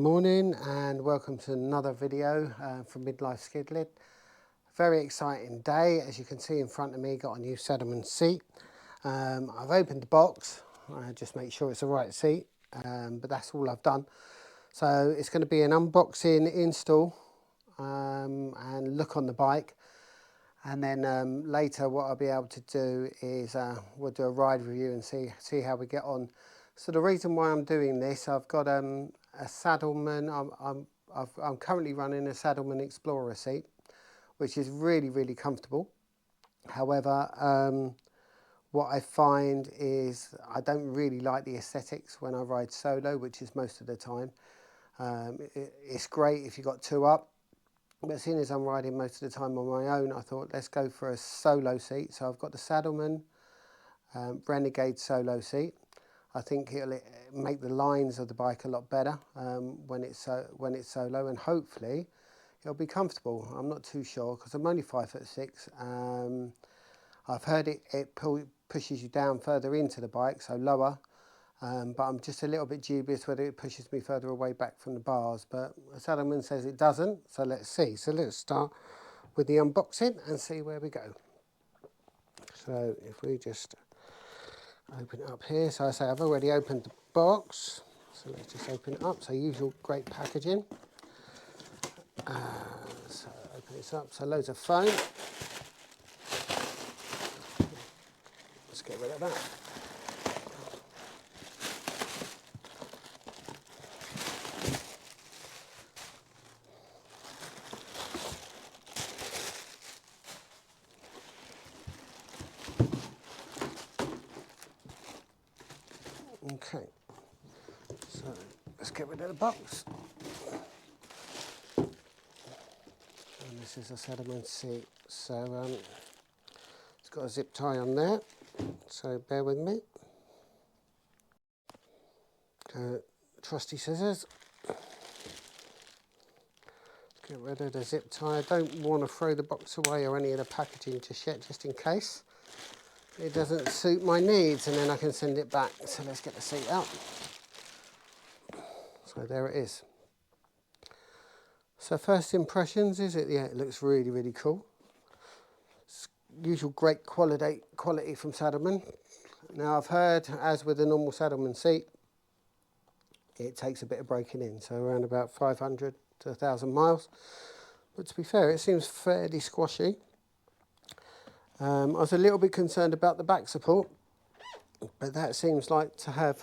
morning and welcome to another video from Midlife Skidlid. Very exciting day. As you can see in front of me, got a new Saddlemen seat. I've opened the box, just make sure it's the right seat, but that's all I've done. So it's going to be an unboxing, install and look on the bike, and then later what I'll be able to do is we'll do a ride review and see how we get on. So the reason why I'm doing this, I've got a Saddlemen, I'm currently running a Saddlemen Explorer seat, which is really comfortable. However, what I find is I don't really like the aesthetics when I ride solo, which is most of the time. It's great if you've got two up, but seeing as I'm riding most of the time on my own, I thought let's go for a solo seat. So I've got the Saddlemen Renegade Solo Seat. I think it'll make the lines of the bike a lot better when it's solo, and hopefully it'll be comfortable. I'm not too sure because I'm only 5'6". I've heard it pushes you down further into the bike, so lower, but I'm just a little bit dubious whether it pushes me further away back from the bars, but Saddlemen says it doesn't, so let's see. So let's start with the unboxing and see where we go. So if we just open it up here, so I say I've already opened the box, so let's just open it up. So usual great packaging. So open this up, so loads of foam. Let's get rid of that. Okay, so let's get rid of the box. And this is a Saddlemen seat, so it's got a zip tie on there, so bear with me. Trusty scissors. Get rid of the zip tie. I don't want to throw the box away or any of the packaging just yet, just in case it doesn't suit my needs, and then I can send it back. So let's get the seat out. So there it is. So first impressions, is it? Yeah, it looks really cool. It's usual great quality from Saddlemen. Now I've heard, as with the normal Saddlemen seat, it takes a bit of breaking in, so around about 500 to 1,000 miles. But to be fair, it seems fairly squashy. I was a little bit concerned about the back support, but that seems like to have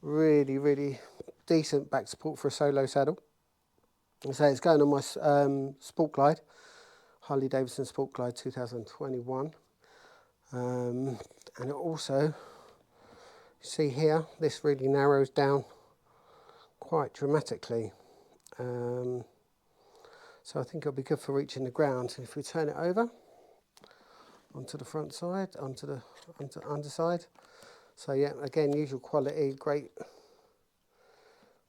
really decent back support for a solo saddle. So it's going on my Sport Glide, Harley Davidson Sport Glide 2021. And it also, see here, this really narrows down quite dramatically. So I think it'll be good for reaching the ground. So if we turn it over onto the front side, onto the underside. So yeah, again, usual quality, great,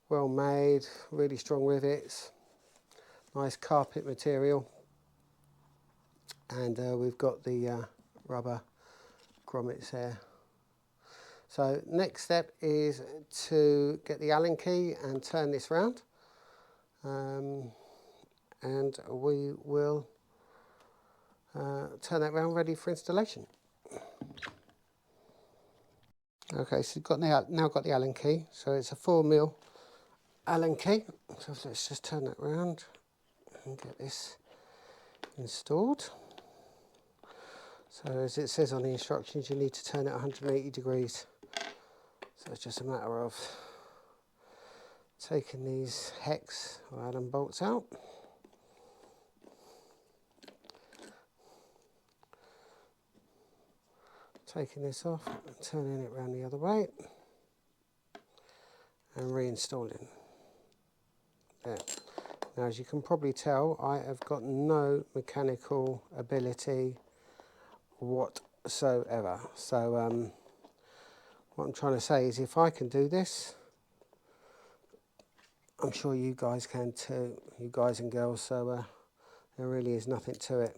well made, really strong rivets, nice carpet material, and we've got the rubber grommets there. So next step is to get the Allen key and turn this round, and we will turn that round ready for installation. Okay, so you've got now got the Allen key, so it's a 4mm Allen key. So let's just turn that round and get this installed. So as it says on the instructions, you need to turn it 180 degrees. So it's just a matter of taking these hex or Allen bolts out. Taking this off and turning it around the other way and reinstalling. There. Now, as you can probably tell, I have got no mechanical ability whatsoever. So what I'm trying to say is, if I can do this, I'm sure you guys can too, you guys and girls. So there really is nothing to it.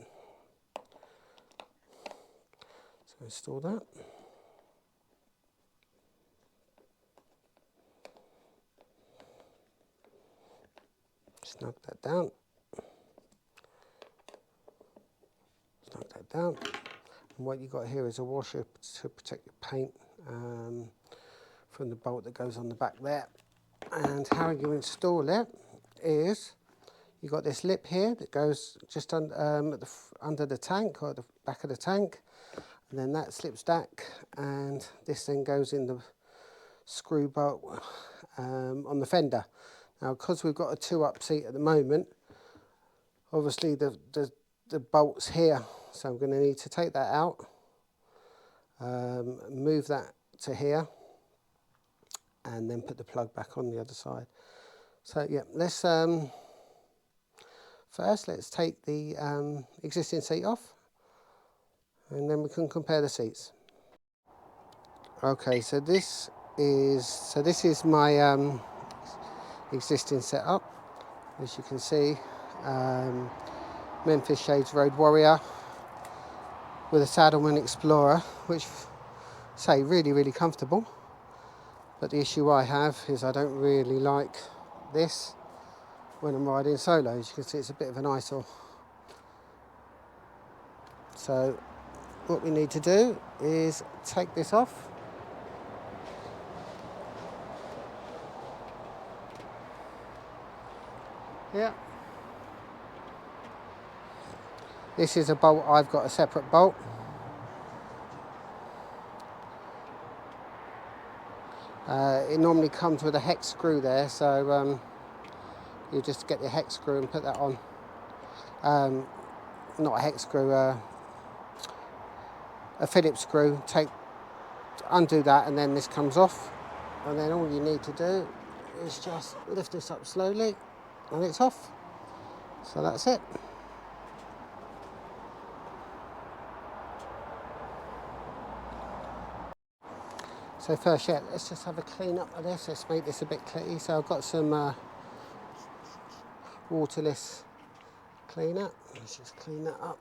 So install that. snug that down. Snug that down. And what you've got here is a washer to protect your paint from the bolt that goes on the back there. And how you install it is you've got this lip here that goes just under the tank, or at the back of the tank, and then that slips back, and this then goes in the screw bolt on the fender. Now, because we've got a 2-up seat at the moment, obviously the bolt's here, so I'm going to need to take that out, move that to here, and then put the plug back on the other side. So yeah, let's first let's take the existing seat off, and then we can compare the seats. Okay, so this is my existing setup. As you can see, Memphis Shades Road Warrior with a Saddlemen Explorer, which say really comfortable. But the issue I have is I don't really like this when I'm riding solo. As you can see, it's a bit of an eyesore. So what we need to do is take this off. Yeah. This is a bolt, I've got a separate bolt. It normally comes with a hex screw there, so you just get the hex screw and put that on. Not a hex screw, a Phillips screw. Undo that, and then this comes off. And then all you need to do is just lift this up slowly, and it's off. So that's it. So first, yeah, let's just have a clean up of this. Let's make this a bit clean. So I've got some waterless cleaner. Let's just clean that up.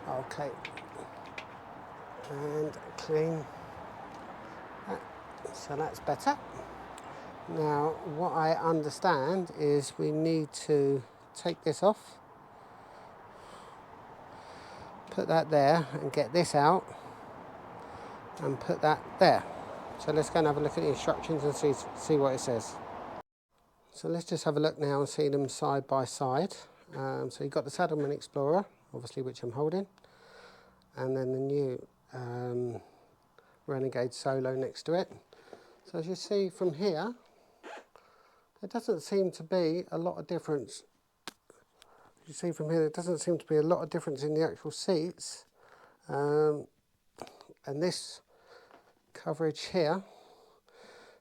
Okay. And clean that. So that's better. Now, what I understand is we need to take this off, put that there, and get this out, and put that there. So let's go and have a look at the instructions and see what it says. So let's just have a look now and see them side by side. So you've got the Saddlemen Explorer, obviously, which I'm holding, and then the new Renegade Solo next to it. So as you see from here, there doesn't seem to be a lot of difference. You see from here, there doesn't seem to be a lot of difference in the actual seats. And this coverage here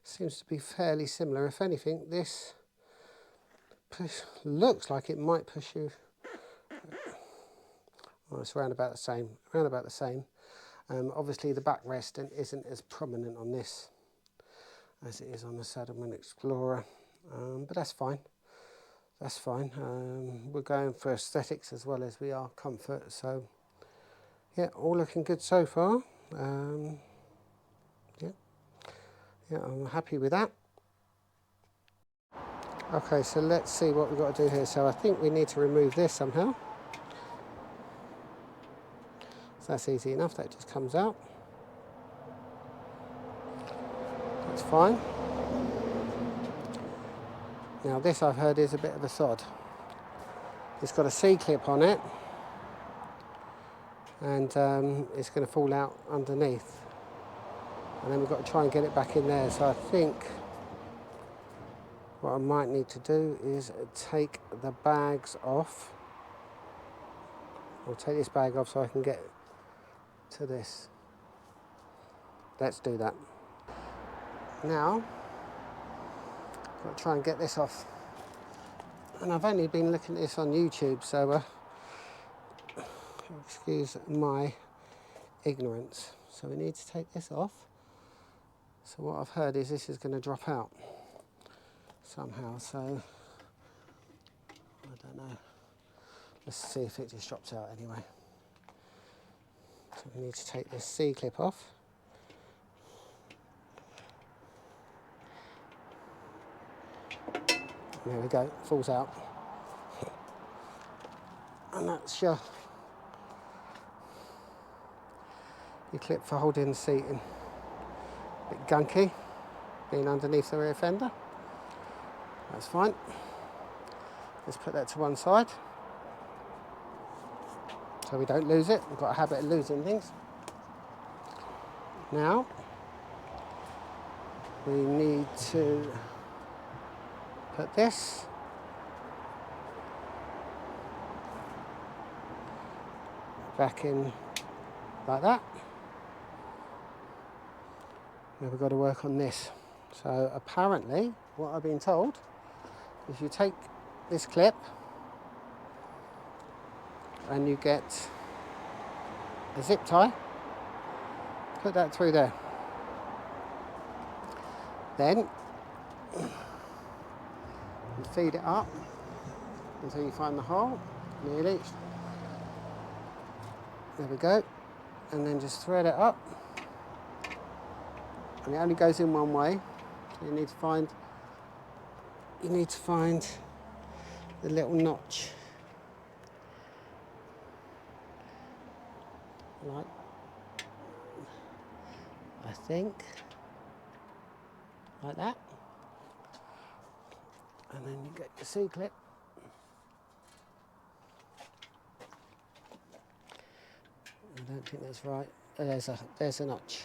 seems to be fairly similar. If anything, this looks like it might push you. Well, it's around about the same. Obviously, the backrest isn't as prominent on this as it is on the Saddlemen Explorer, but that's fine. That's fine. We're going for aesthetics as well as we are comfort. So, yeah, all looking good so far. Yeah, I'm happy with that. Okay, so let's see what we've got to do here. So I think we need to remove this somehow. So that's easy enough, that just comes out. That's fine. Now this, I've heard, is a bit of a sod. It's got a C-clip on it, and it's going to fall out underneath. And then we've got to try and get it back in there. So I think what I might need to do is take the bags off. I'll take this bag off so I can get to this. Let's do that. Now, I've got to try and get this off. And I've only been looking at this on YouTube, so excuse my ignorance. So we need to take this off. So what I've heard is this is going to drop out somehow, so I don't know. Let's see if it just drops out anyway. So we need to take this C-clip off. There we go, falls out. And that's your clip for holding the seat in. A bit gunky, being underneath the rear fender. That's fine. Let's put that to one side so we don't lose it. We've got a habit of losing things. Now we need to put this back in like that. Now we've got to work on this. So apparently what I've been told is you take this clip and you get a zip tie, put that through there. Then you feed it up until you find the hole, nearly. There we go. And then just thread it up. And it only goes in one way. So you need to find the little notch. Like, I think, like that. And then you get your C-clip. I don't think that's right. There's a notch.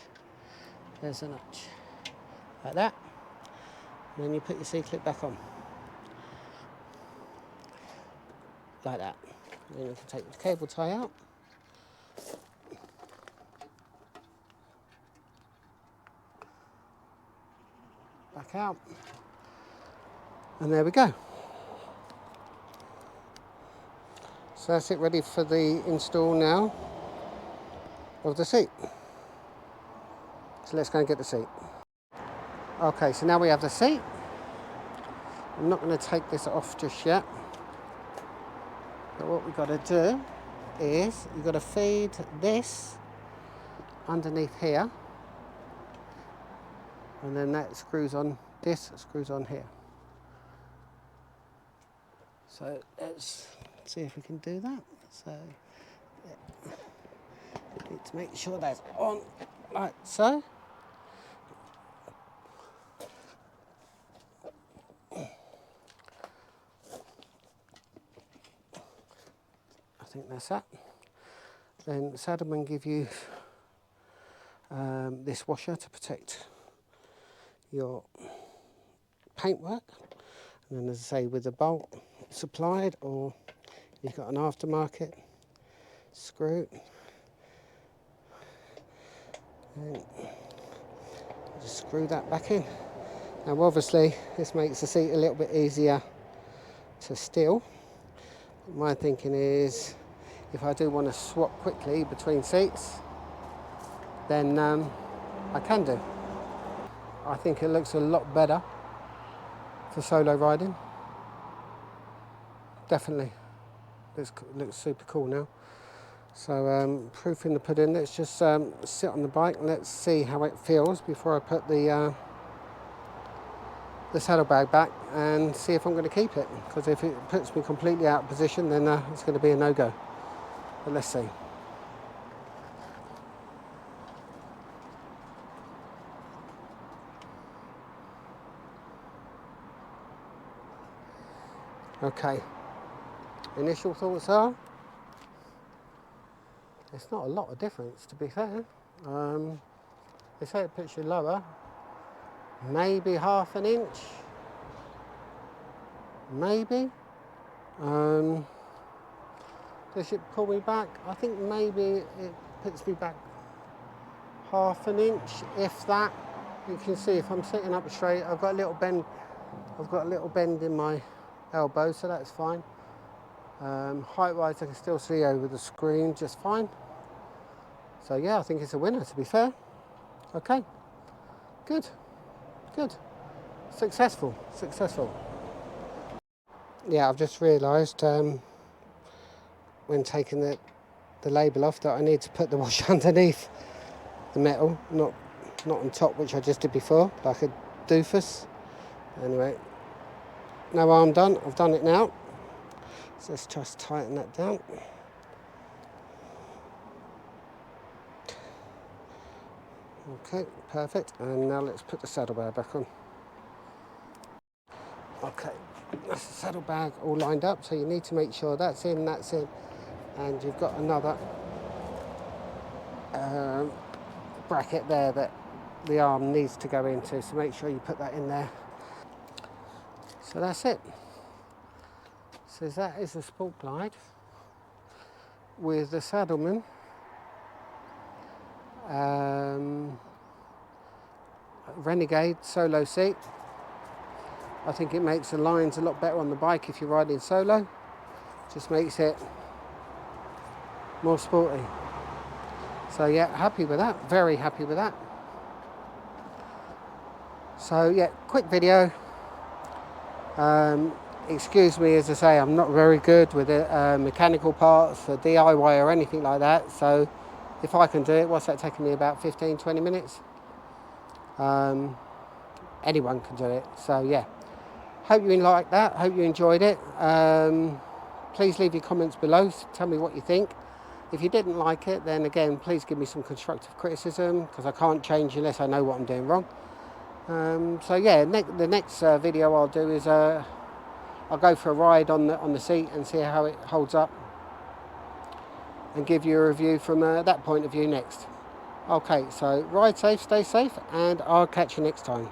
There's a notch. Like that. And then you put your C-clip back on. Like that. And then you can take the cable tie out. Back out. And there we go. So that's it, ready for the install now of the seat. So let's go and get the seat. Okay, so now we have the seat. I'm not going to take this off just yet. But what we've got to do is you've got to feed this underneath here. And then that screws on, this screws on here. So let's see if we can do that. So yeah. We need to make sure that's on like so. I think that's that. Then Saddlemen give you this washer to protect your paintwork, and then as I say, with the bolt supplied, or you've got an aftermarket screw, and just screw that back in. Now obviously this makes the seat a little bit easier to steal. My thinking is if I do want to swap quickly between seats, then I can do. I think it looks a lot better for solo riding. Definitely. Looks super cool now. So proof in the pudding. Let's just sit on the bike and let's see how it feels before I put the saddlebag back and see if I'm going to keep it. Because if it puts me completely out of position, then it's going to be a no-go. But let's see. Okay, initial thoughts are, it's not a lot of difference, to be fair. They say it puts you lower, maybe half an inch, maybe. Does it pull me back? I think maybe it puts me back half an inch, if that. You can see if I'm sitting up straight, I've got a little bend. I've got a little bend in my elbow, so that's fine. Height-wise, I can still see over the screen just fine. So yeah, I think it's a winner, to be fair. Okay, good, good, successful. Yeah, I've just realised when taking the label off that I need to put the wash underneath the metal, not on top, which I just did before, like a doofus. Anyway, no arm done. I've done it now. So let's just tighten that down. Okay, perfect. And now let's put the saddlebag back on. Okay, that's the saddlebag all lined up. So you need to make sure that's in, and you've got another bracket there that the arm needs to go into. So make sure you put that in there. So that's it. So that is the Sport Glide with the Saddlemen Renegade Solo Seat. I think it makes the lines a lot better on the bike if you're riding solo. Just makes it more sporty. So yeah, happy with that, very happy with that. So yeah, quick video. Excuse me, as I say, I'm not very good with the mechanical parts, the DIY or anything like that. So if I can do it, what's that taking me, about 15-20 minutes? Anyone can do it. So yeah, hope you liked that, hope you enjoyed it. Please leave your comments below, tell me what you think. If you didn't like it, then again, please give me some constructive criticism, because I can't change unless I know what I'm doing wrong. So yeah, the next video I'll do is I'll go for a ride on the seat and see how it holds up, and give you a review from that point of view next. Okay, so ride safe, stay safe, and I'll catch you next time.